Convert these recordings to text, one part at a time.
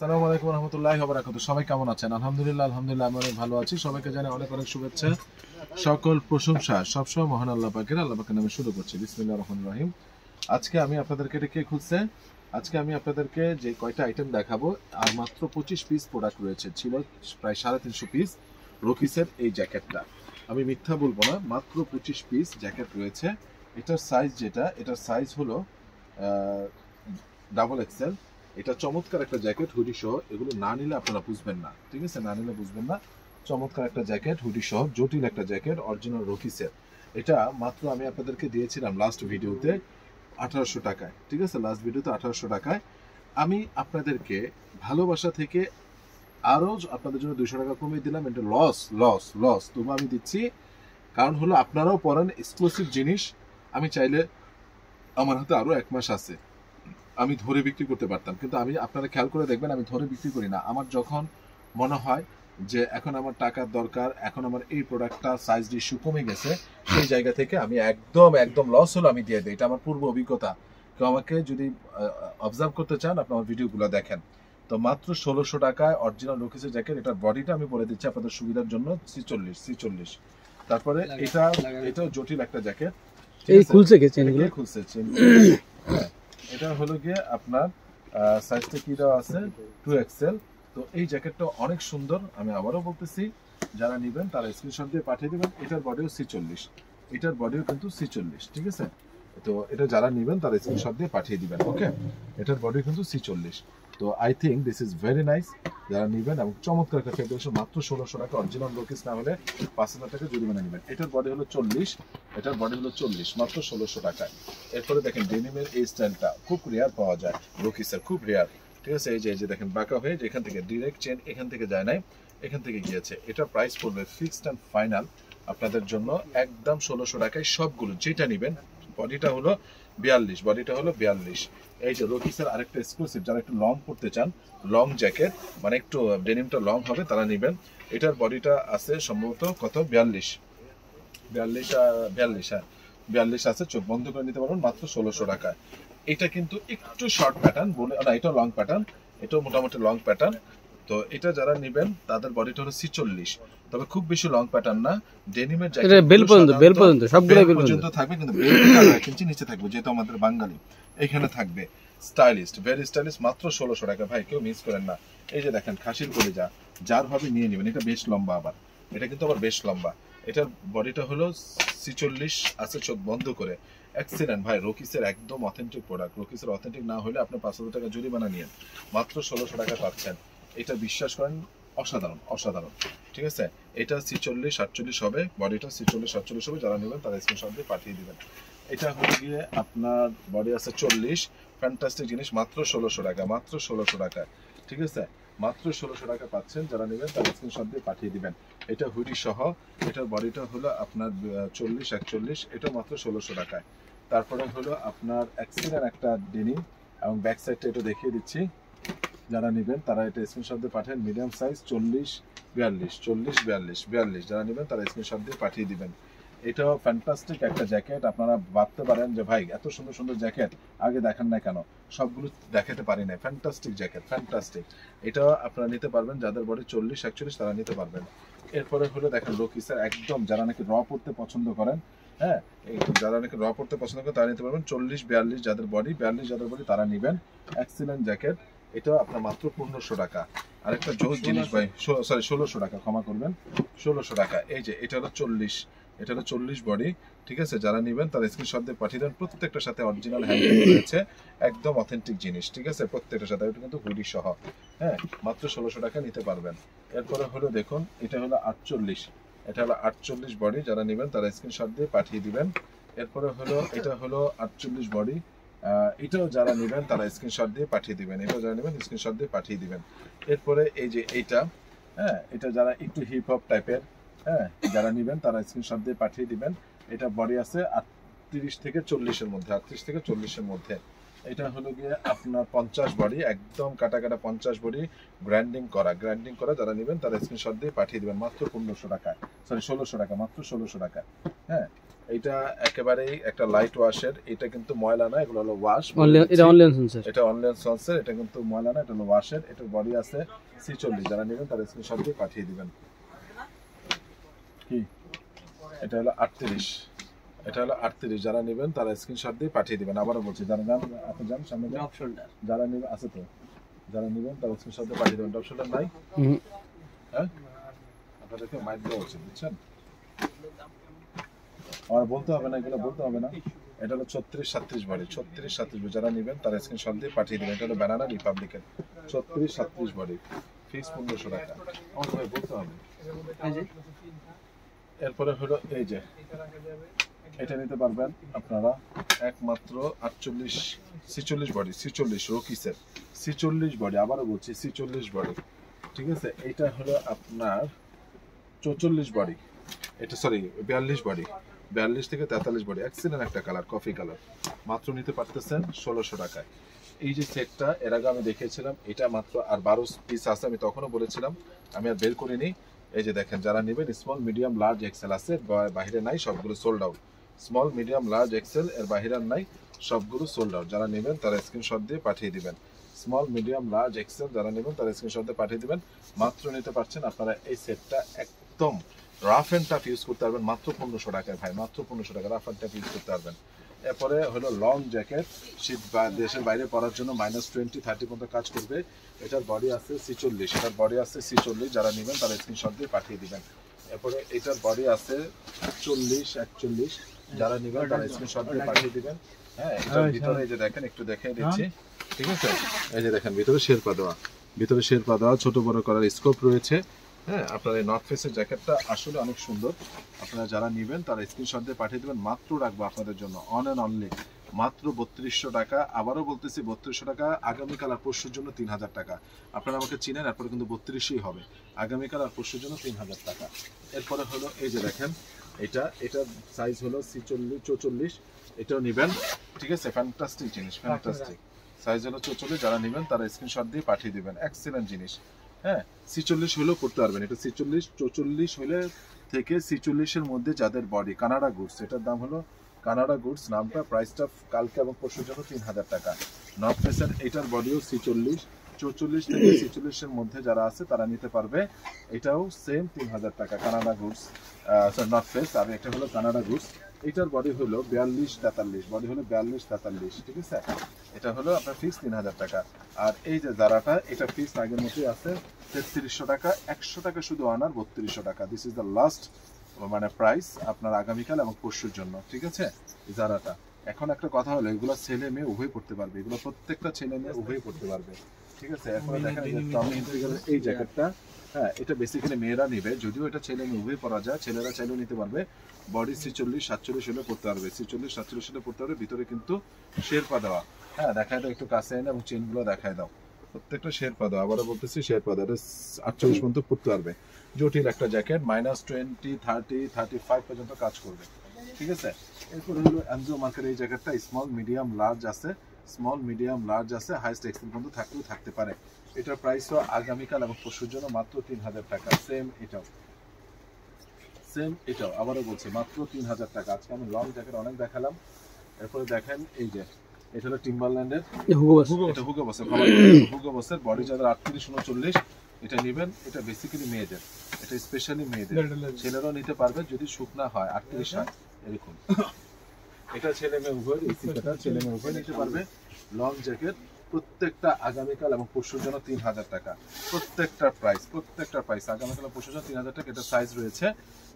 আসসালামু আলাইকুম রহমতুল্লাহি ওয়া বারাকাতুহু। সবাই কেমন আছেন? আলহামদুলিল্লাহ আমি অনেক ভালো আছি। সবাইকে জানাই অনেক অনেক শুভেচ্ছা, সকল প্রশংসা সবসময় মহান আল্লাহ পাকের নামে শুরু করছি। বিসমিল্লাহির রহমানির রহিম। আজকে আমি আপনাদেরকে এটা কে খুলছে আজকে আমি আপনাদেরকে যে কয়টা আইটেম দেখাবো, আর মাত্র 25 পিস প্রোডাক্ট রয়েছে। ছিল প্রায় 350 পিস রকিসের এই জ্যাকেটটা। আমি মিথ্যা বলবো না, মাত্র 25 পিস জ্যাকেট রয়েছে। এটার সাইজ হলো ডাবল এক্সেল। এটা চমৎকার একটা জ্যাকেট, হুডি সহ। এগুলো না নিলে আপনারা বুঝবেন না, ঠিক আছে? না নিলে বুঝবেন না। চমৎকার একটা জ্যাকেট, হুডি সহ, জটিল একটা জ্যাকেট, অরিজিনাল রকিসের। এটা মাত্র আমি আপনাদেরকে দিয়েছিলাম লাস্ট ভিডিওতে 1800 টাকায়, ঠিক আছে? লাস্ট ভিডিওতে 1800 টাকায়। আমি আপনাদেরকে ভালোবাসা থেকে আরও আপনাদের জন্য 200 টাকা কমিয়ে দিলাম। এটা লস লস লস, তবু আমি দিচ্ছি। কারণ হলো আপনারাও পড়েন এক্সক্লুসিভ জিনিস। আমি চাইলে আমার হাতে আরও 1 মাস আছে, আমি ধরে বিক্রি করতে পারতাম, কিন্তু আমি আপনারা খেয়াল করে দেখবেন আমি ধরে বিক্রি করি না। আমার যখন মনে হয় যে এখন আমার টাকার দরকার, এখন আমার এই প্রোডাক্টটা সাইজ ইস্যু কমে গেছে, সেই জায়গা থেকে আমি একদম লস হলো আমি দিয়ে দিই। এটা আমার পূর্ব অভিজ্ঞতা। কেউ আমাকে যদি অবজার্ভ করতে চান, আপনি আমার ভিডিওগুলো দেখেন। তো মাত্র 1600 টাকায় অরিজিনাল রকিসের জ্যাকেট। এটার বডিটা আমি বলে দিচ্ছি আপনাদের সুবিধার জন্য, C40। তারপরে এটাও জটিল একটা জ্যাকেট। এই খুলছে কে চেনগুলো? খুলছে চেন। হ্যাঁ, এটা হলো গিয়ে আপনার সাইজটা কি দেওয়া আছে, 2XL। তো এই জ্যাকেটটা অনেক সুন্দর। আমি আবারও বলতেছি, যারা নেবেন তারা স্ক্রিনশট দিয়ে পাঠিয়ে দেবেন। এটার বডিও C40, এটার বডিও কিন্তু C40, ঠিক আছে? তো এটা যারা নেবেন তারা স্ক্রিনশট দিয়ে পাঠিয়ে দিবেন। ওকে, এটার বডি কিন্তু C40। তো I think this is very nice. যারা নেবেন, এবং চমৎকার একটা ফেব্রিক্স, মাত্র 1600 টাকা। অরিজিনাল রকিস না হলে 5000 টাকা জরিমানা নেবেন। এটার বডি হলো 40, এটার বডি হলো 40, মাত্র 1600 টাকায়। এরপরে দেখেন ডেনিমের এই স্টাইলটা খুব রেয়ার পাওয়া যায়, রকিসের খুব রেয়ার, ঠিক আছে? এই যে দেখেন বাঁকা হয়ে, যেখান থেকে ডিরেক্ট চেন এখান থেকে যায় নাই, এখান থেকে গিয়েছে। এটা প্রাইস পড়বে ফিক্সড অ্যান্ড ফাইনাল আপনাদের জন্য একদম 1600 টাকায় সবগুলো। যেটা নেবেন, বডিটা হলো 42। এই যে রকিসের আরেকটা এক্সক্লুসিভ, যারা একটু লং পড়তে চান, লং জ্যাকেট, মানে একটু ডেনিমটা লং হবে, তারা নেবেন। এটার বডিটা আছে সম্ভবত কত, 42 আছে। চোখ বন্ধ করে নিতে পারবেন মাত্র 1600 টাকায়। এটা কিন্তু একটু শর্ট প্যাটার্ন বলে না, এটাও লং প্যাটার্ন, এটাও মোটামুটি লং প্যাটার্ন। তো এটা যারা নেবেন তাদের বডিটা হলো C40, তবে খুব বেশি লং প্যাটার্ন না। ডেনিমের জ্যাকেট এটা বেল পর্যন্ত সবগুলো বেল পর্যন্ত থাকবে, কিন্তু বেলটা 1 ইঞ্চি নিচে থাকবে, যেহেতু আমাদের বাঙালি। এখানে থাকবে স্টাইলিস্ট, ভেরি স্টাইলিশ, মাত্র 1600 টাকা। ভাই কেউ মিস করেন না। এই যে দেখেন খাসির কলিজা, যার ভাবে নিয়ে নেবেন। এটা বেশ লম্বা, আবার এটা কিন্তু আবার বেশ লম্বা। এটার বডিটা হলো C40 আছে, চোখ বন্ধ করে। এক্সিলেন্ট ভাই, রকিসের একদম অথেন্টিক প্রোডাক্ট। রকিসের অথেন্টিক না হলে আপনি 5000 টাকা জরিমানা নিয়েন, মাত্র 1600 টাকা পাচ্ছেন। এটা বিশ্বাস করেন, অসাধারণ, ঠিক আছে? এটা C40-48 হবে, বডিটা C40-48 হবে। যারা নেবেন তারা স্ক্রিনশট দিয়ে পাঠিয়ে দিবেন। এটা হয়ে গিয়ে আপনার বডি আছে 40, ফ্যান্টাস্টিক জিনিস, মাত্র 1600 টাকা, মাত্র 1600 টাকা, ঠিক আছে? মাত্র 1600 টাকা পাচ্ছেন। যারা নেবেন তারা স্ক্রিনশট দিয়ে পাঠিয়ে দিবেন। এটা হুডি সহ, এটার বডিটা হলো আপনার 40-41, এটা মাত্র 1600 টাকায়। তারপরে হলো আপনার এক্সিলেন্ট একটা ডেনিম, এবং ব্যাক সাইডটা এটা দেখিয়ে দিচ্ছি। যারা নেবেন তারা এটা স্ক্রিনশট দিয়ে পাঠান। মিডিয়াম সাইজ 40-42, যারা নেবেন তারা স্ক্রিনশট দিয়ে পাঠিয়ে দিবেন। এটাও ফ্যান্টাস্টিক একটা জ্যাকেট। আপনারা ভাবতে পারেন যে ভাই এত সুন্দর সুন্দর জ্যাকেট আগে দেখান না কেন? সবগুলো দেখাতে পারি না। Fantastic jacket, fantastic. এটাও আপনারা নিতে পারবেন, যাদের বডি 40-41 তারা নিতে পারবেন। এরপরে হলো দেখেন রকিসের একদম, যারা নাকি র পড়তে পছন্দ করেন, হ্যাঁ, যারা নাকি র পড়তে পছন্দ করেন তারা নিতে পারবেন। 40-42 যাদের বডি, 42 যাদের বডি তারা নেবেন। Excellent jacket. এটা আপনার মাত্র 1500 টাকা। আরেকটা জোস জিনিস ভাই, সরি 1600 টাকা, ক্ষমা করবেন, 1600 টাকা। এই যে এটা হলো 40, এটা হলো 40 বডি, ঠিক আছে? যারা নেবেন তারা স্ক্রিনশট দিয়ে পাঠিয়ে দেন। প্রত্যেকটার সাথে অরিজিনাল হ্যান্ডমেড রয়েছে, একদম অথেন্টিক জিনিস, ঠিক আছে? প্রত্যেকটার সাথে। এটা কিন্তু হুডি সহ, হ্যাঁ, মাত্র 1600 টাকা নিতে পারবেন। এরপরে হলো দেখুন, এটা হলো 48, এটা হলো 48 বডি। যারা নেবেন তারা স্ক্রিনশট দিয়ে পাঠিয়ে দিবেন। এরপরে হলো এটা হলো 48 বডি। এটাও যারা নেবেন তারা স্ক্রিনশট দিয়ে পাঠিয়ে দিবেন। এটাও যারা নেবেন স্ক্রিনশট দিয়ে পাঠিয়ে দিবেন। এরপরে এই যে এইটা, হ্যাঁ, এটা যারা একটু হিপ হপ টাইপের, হ্যাঁ, যারা নেবেন তারা স্ক্রিনশট দিয়ে পাঠিয়ে দিবেন। এটা বডি আছে 38 থেকে 40-এর মধ্যে, 38 থেকে 40-এর মধ্যে। এটা হলো গিয়ে আপনার 50 বডি, একদম কাটা 50 বডি, গ্রাইন্ডিং করা। যারা নেবেন তারা স্ক্রিনশট দিয়ে পাঠিয়ে দিবেন মাত্র 1500 টাকা, সরি 1600 টাকা, মাত্র 1600 টাকা, হ্যাঁ। এটা একেবারেই একটা লাইট ওয়াশের, এটা কিন্তু ময়লা না, এগুলো হলো ওয়াশ। এটা অনলাইন সেন্সর, এটা অনলাইন সেন্সর, এটা কিন্তু ময়লা না, এটা হলো ওয়াশের। এটার বডি আছে 46, যারা নেবেন তারা স্ক্রিনশট দিয়ে পাঠিয়ে দিবেন। কি এটা হলো 38, এটা হলো 38, যারা নেবেন তারা স্ক্রিনশট দিয়ে পাঠিয়ে দিবেন। আবারও বলছি, যারা যান আপনি যান সামনে যান, যারা নেবেন আছে তো, যারা নেবেন তারা স্ক্রিনশট দিয়ে পাঠিয়ে দিবেন। অপশনটা নাই, হ্যাঁ আপনাদেরকে মাইক দেওয়া উচিত, বুঝছেন? আমার বলতে হবে না, এগুলো বলতে হবে না। এটা হলো 36-37 বডি, 36-37, যারা নেবেন তারা স্ক্রিনশট দিয়ে পাঠিয়ে দিবেন। এটা হলো ব্যানানা রিপাবলিকের 36-37 বডি, ফিক্স 1500 টাকা। আমার ভাই বলতে হবে। এরপরে হলো এই যে এটা নিতে পারবেন আপনারা একমাত্র 46 বডি, 46 রকিসের 46 বডি, আবারও বলছি 46 বডি, ঠিক আছে? এটা হলো আপনার 44 বডি, এটা সরি 42 বডি, 42 থেকে 43 বডি, এক্সিলেন্ট একটা কালার, কফি কালার, মাত্র নিতে পারতেছেন 1600 টাকায়। এই যে সেটটা এর আগে আমি দেখিয়েছিলাম, এটা মাত্র আর 12 পিস আছে, আমি তখনও বলেছিলাম, আমি আর বের করিনি। এই যে দেখেন, যারা নেবেন স্মল মিডিয়াম লার্জ এক্সেল আছে, বাইরে নাই, সবগুলো sold out. Small medium large Excel এর বাইরে নাই, সবগুলো সোল্ড আউট। যারা নেবেন তারা স্ক্রিনশট দিয়ে পাঠিয়ে দিবেন। স্মল মিডিয়াম লার্জ এক্সেল যারা নেবেন তারা স্ক্রিনশট দিয়ে পাঠিয়ে দিবেন। মাত্র নিতে পারছেন আপনারা এই সেটটা একদম রাফ অ্যান্ড টাফ ইউজ করতে পারবেন মাত্র 1500 টাকায় ভাই, মাত্র 1500 টাকা রাফ অ্যান্ড টাফ ইউজ করতে পারবেন। এরপরে হলো লং জ্যাকেট, শীত বা দেশের বাইরে পরার জন্য -20-30 পর্যন্ত কাজ করবে। এটার বডি আছে 46, এটার বডি আছে 46, যারা নেবেন তারা স্ক্রিনশট দিয়ে পাঠিয়ে দিবেন। এরপরে এটার বডি আছে 40-41, যারা নেবেন তারা স্ক্রিনশট দিয়ে পাঠিয়ে দিবেন। হ্যাঁ, এটার ভিতরে এই যে দেখেন, একটু দেখিয়ে দিচ্ছি, ঠিক আছে? এই যে দেখেন, ভিতরে শেরপা দেওয়া, ভিতরে শেরপা দেওয়া, ছোট বড় করার স্কোপ রয়েছে। হ্যাঁ, আপনার এই নর্থ ফেসের জ্যাকেটটা আসলে অনেক সুন্দর। আপনারা যারা নেবেন তারা স্ক্রিনশট দিয়ে পাঠিয়ে দেবেন। মাত্র রাখবো আপনাদের জন্য অন অ্যান্ড অনলি মাত্র 3200 টাকা। আবারও বলতেছি 3200 টাকা। আগামীকাল আর পরশুর জন্য 3000 টাকা। আপনারা আমাকে চিনেন, এরপরে কিন্তু 32ই হবে। আগামীকাল আর পরশুর জন্য 3000 টাকা। এরপরে হলো এই যে দেখেন, এটার সাইজ হলো 44, এটাও নেবেন, ঠিক আছে? ফ্যান্টাস্টিক জিনিস, ফ্যান্টাস্টিক সাইজ হলো 44, যারা নেবেন তারা স্ক্রিনশট দিয়ে পাঠিয়ে দিবেন। এক্সিলেন্ট জিনিস। হ্যাঁ, 46 হলেও করতে পারবেন, এটা 44 হলে থেকে 46 এর মধ্যে যাদের বডি, কানাডা গুডস, এটার দাম হলো কানাডা গুডস নামটা, প্রাইসটা কালকে এবং পরশুর জন্য 3000 টাকা। নর্থ ফেসের এটার বডিও 44 থেকে 46 এর মধ্যে যারা আছে তারা নিতে পারবে। এটাও সেম 3000 টাকা, কানাডা গুডস, নর্থ ফেস। আর এটা হলো কানাডা গুডস, এটার বডি হলো 42-43, বডি হলো 42-43, ঠিক আছে? এটা হলো আপনার ফিক্স 3000 টাকা। আর এই যে জারাটা, এটা ফিক্স আগের মতোই আছে 3300 টাকা, 100 টাকা শুধু আনার 3200 টাকা। দিস ইজ দ্য লাস্ট মানে প্রাইস আপনার আগামীকাল এবং পরশুর জন্য, ঠিক আছে? জারাটা। এখন একটা কথা হলো, এগুলো ছেলে মেয়ে উভয় পড়তে পারবে, এগুলো প্রত্যেকটা ছেলে মেয়ে উভয় পড়তে পারবে, ঠিক আছে? এরপরে দেখেন এই জ্যাকেটটা, হ্যাঁ, এটা বেসিক্যালি মেয়েরা নেবে, যদিও এটা ছেলে মেয়ে উভয় পরা যায়, ছেলেরা চাইলেও নিতে পারবে। বডি 46-47 হলে পড়তে পারবে, 46-47 হলে পড়তে পারবে। ভিতরে কিন্তু শেরপা দেওয়া। হ্যাঁ, দেখায় দাও একটু কাছে এনে, এবং চেনগুলো দেখায় দাও, প্রত্যেকটা শেরপা দেওয়া। আবারও বলতেছি শেরপা দেওয়া, 48 পর্যন্ত পড়তে পারবে। জটিল একটা জ্যাকেট, -20, 30, 35 পর্যন্ত কাজ করবে, ঠিক আছে? এরপরে হলো এনজো মার্কের এই জ্যাকেটটা স্মল মিডিয়াম লার্জ আছে, স্মল মিডিয়াম লার্জ আছে, হাইস্ট এক্সেল পর্যন্ত থাকলেও থাকতে পারে। এটার প্রাইসও আগামীকাল এবং পরশুর জন্য মাত্র 3000 টাকা। সেম এটাও আবারও বলছি মাত্র 3000 টাকা। আজকে আমি লং জ্যাকেট অনেক দেখালাম। এরপরে দেখেন এই যে, এটা হলো টিম্বারল্যান্ডের এটা হুগো বসের, হুগো বসের বডি যাদের 38-39, এটা নেবেন। এটা বেসিক্যালি মেয়েদের, এটা স্পেশালি মেয়েদের, ছেলেরাও নিতে পারবে যদি শুকনা হয়, 38 হয় এরকম। এটা ছেলে মেয়ে উভয়, এই সিটাটা ছেলে মেয়ে উভয় নিতে পারবে। লং জ্যাকেট প্রত্যেকটা আগামীকাল এবং পরশুর জন্য 3000 টাকা। প্রত্যেকটা প্রাইস আগামীকাল এবং পরশুর জন্য 3000 টাকা। এটা সাইজ রয়েছে,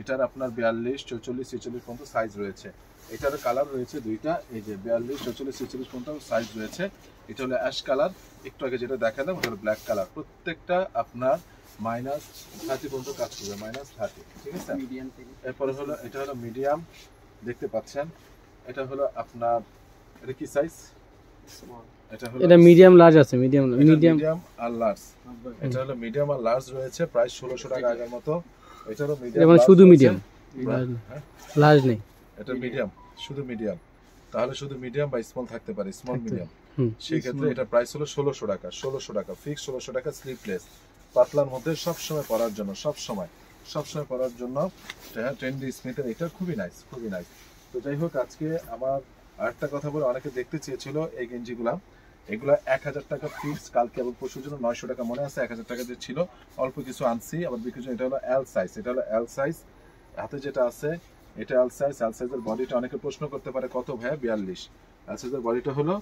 এটার আপনার 42, 44, 46 পর্যন্ত সাইজ রয়েছে। এটার কালার রয়েছে দুইটা, এই যে 42, 44, 46 পর্যন্ত সাইজ রয়েছে। এটা হলো অ্যাশ কালার, একটু আগে যেটা দেখালাম ওটা হলো ব্ল্যাক কালার। প্রত্যেকটা আপনার -30 পর্যন্ত কাজ করবে, -30, ঠিক আছে? এরপরে হলো এটা হলো মিডিয়াম, দেখতে পাচ্ছেন। এটা হলো আপনার, এটা কি সাইজ? এটা মিডিয়াম লার্জ আছে, মিডিয়াম আর লার্জ। এটা হলো মিডিয়াম আর লার্জ রয়েছে, প্রাইস 1600 টাকা আগের মতো। এটা হলো মিডিয়াম, মানে শুধু মিডিয়াম, লার্জ নেই। এটা মিডিয়াম, শুধু মিডিয়াম। তাহলে শুধু মিডিয়াম বা স্মল থাকতে পারে, স্মল মিডিয়াম। সেই ক্ষেত্রে এটা প্রাইস হলো 1600 টাকা, 1600 টাকা ফিক্স, 1600 টাকা। স্লিভলেস, পাতলার মধ্যে সবসময় পরার জন্য, সবসময় পরার জন্য ট্রেন্ডি স্মিথের, এটা খুবই নাইস, খুবই নাইস। তো যাই হোক, আজকে আমার আরেকটা কথা বলে, অনেকে দেখতে চেয়েছিল এই গেঞ্জিগুলা, এগুলা 1000 টাকা ফিক্স, কালকে এবং পরশুর জন্য 900 টাকা, মনে আছে 1000 টাকা যে ছিল, অল্প কিছু আনছি আবার বিক্রির জন্য। এটা হলো এল সাইজ, এটা হলো এল সাইজ, হাতে যেটা আছে এটা এল সাইজ। এল সাইজের বডিটা অনেকে প্রশ্ন করতে পারে কত ভাইয়া, 42। এল সাইজের বডিটা হলো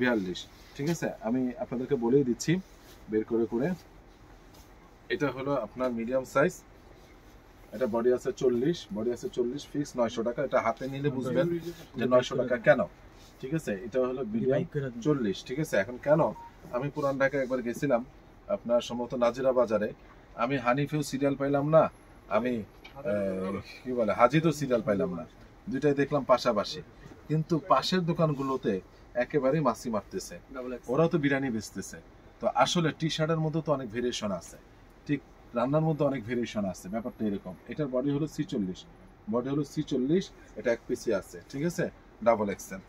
42, ঠিক আছে। আমি আপনাদেরকে বলেই দিচ্ছি বের করে করে। এটা হলো আপনার মিডিয়াম সাইজ, এটা বডি আছে 40, বডি আছে 40, ফিক্স 900 টাকা। এটা হাতে নিলে বুঝবেন যে 900 টাকা কেন, ঠিক আছে। এটা হলো মিডিয়াম 40, ঠিক আছে। এখন কেন, আমি পুরান ঢাকায় একবার গেছিলাম আপনার সম্ভবত নাজিরা বাজারে, আমি হানিফেও সিরিয়াল পাইলাম না, আমি কি বলে হাজিদও সিরিয়াল পাইলাম না, দুইটাই দেখলাম পাশাপাশি, কিন্তু পাশের দোকানগুলোতে একেবারেই মাছি মারতেছে, ওরাও তো বিরিয়ানি বেচতেছে। তো আসলে টি শার্টের মধ্যে তো অনেক ভেরিয়েশন আছে, ঠিক রান্নার মধ্যে অনেক ভেরিয়েশন আছে, ব্যাপারটা এরকম। এটার বডি হলো C40, বডি হলো C40, এটা এক পিসি আছে, ঠিক আছে, ডাবল এক্সেল,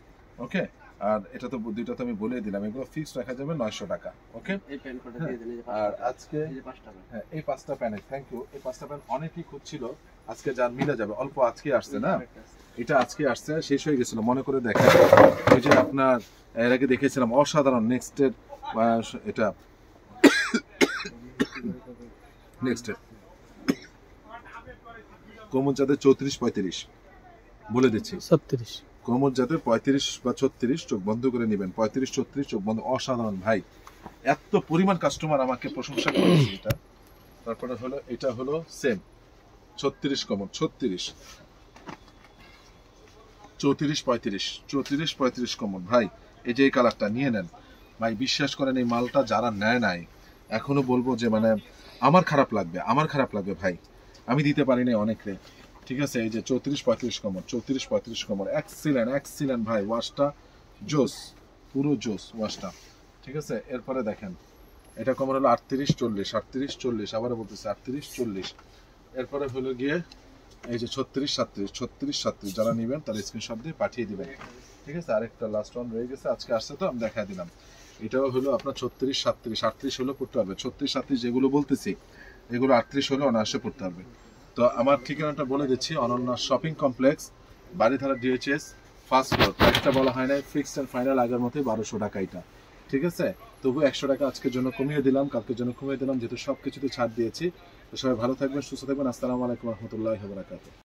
ওকে। আর এটা তো দুইটা তো আমি বলে দিলাম, এগুলো ফিক্সড রাখা যাবে 900 টাকা, ওকে। আর আজকে হ্যাঁ এই 5টা প্যান্ট, থ্যাংক ইউ, এই 5টা প্যান্ট অনেকেই খুঁজছিল, আজকে যার মিলে যাবে, অল্প আজকে আসছে না, এটা আজকে আসছে, শেষ হয়ে গেছিল, মনে করে দেখেন। ওই যে আপনার এর আগে দেখেছিলাম অসাধারণ নেক্সটের, এটা নেক্সটের কোমর যাদের 34-35, বলে দিচ্ছি 36, কোমর যাদের 35 বা 36, চোখ বন্ধ করে নেবেন, 35-34 চোখ বন্ধ, অসাধারণ ভাই, এত পরিমাণ কাস্টমার আমাকে প্রশংসা করেছে এটা। তারপরে হলো এটা হলো সেম 36 কোমর, 36, 34-35, 34-35 কোমর ভাই, এই যে এই কালারটা নিয়ে নেন ভাই, বিশ্বাস করেন এই মালটা যারা নেয় নাই, এখনো বলবো যে মানে আমার খারাপ লাগবে, আমার খারাপ লাগবে ভাই, আমি দিতে পারি না অনেকরে, ঠিক আছে। এই যে 34-35 কোমর, 34-35 কোমর, এক্সিলেন্ট এক্সিলেন্ট ভাই, ওয়াশটা জোস, পুরো জোস ওয়াশটা, ঠিক আছে। এরপরে দেখেন এটা কোমর হলো 38-40, 38-40, আবারও বলতেছে 38-40। এরপরে হলো গিয়ে এই যে 36-37, 36-37, যারা নেবেন তারা স্ক্রিনশট দিয়ে পাঠিয়ে দিবেন, ঠিক আছে। আরেকটা লাস্ট ওয়ান রয়ে গেছে, আজকে আসছে তো আমি দেখাই দিলাম। এটাও হলো আপনার 36-37, 38 হলো পড়তে হবে, 36-37 যেগুলো বলতেছি এগুলো 38 হলো অনায়াসে পড়তে হবে। তো আমার ঠিকানাটা বলে দিচ্ছি, Ananya shopping complex, Baridhara DHS, first floor. প্রাইসটা বলা হয় নাই, ফিক্সড এন্ড ফাইনাল আগের মতোই 1200 টাকা এটা, ঠিক আছে। তবু 100 টাকা আজকের জন্য কমিয়ে দিলাম, কালকের জন্য কমিয়ে দিলাম, যেহেতু সব কিছুতে ছাড় দিয়েছি। তো সবাই ভালো থাকবেন, সুস্থ থাকবেন, আসসালামু আলাইকুম রহমতুল্লাহি ওয়া বারাকাতুহু।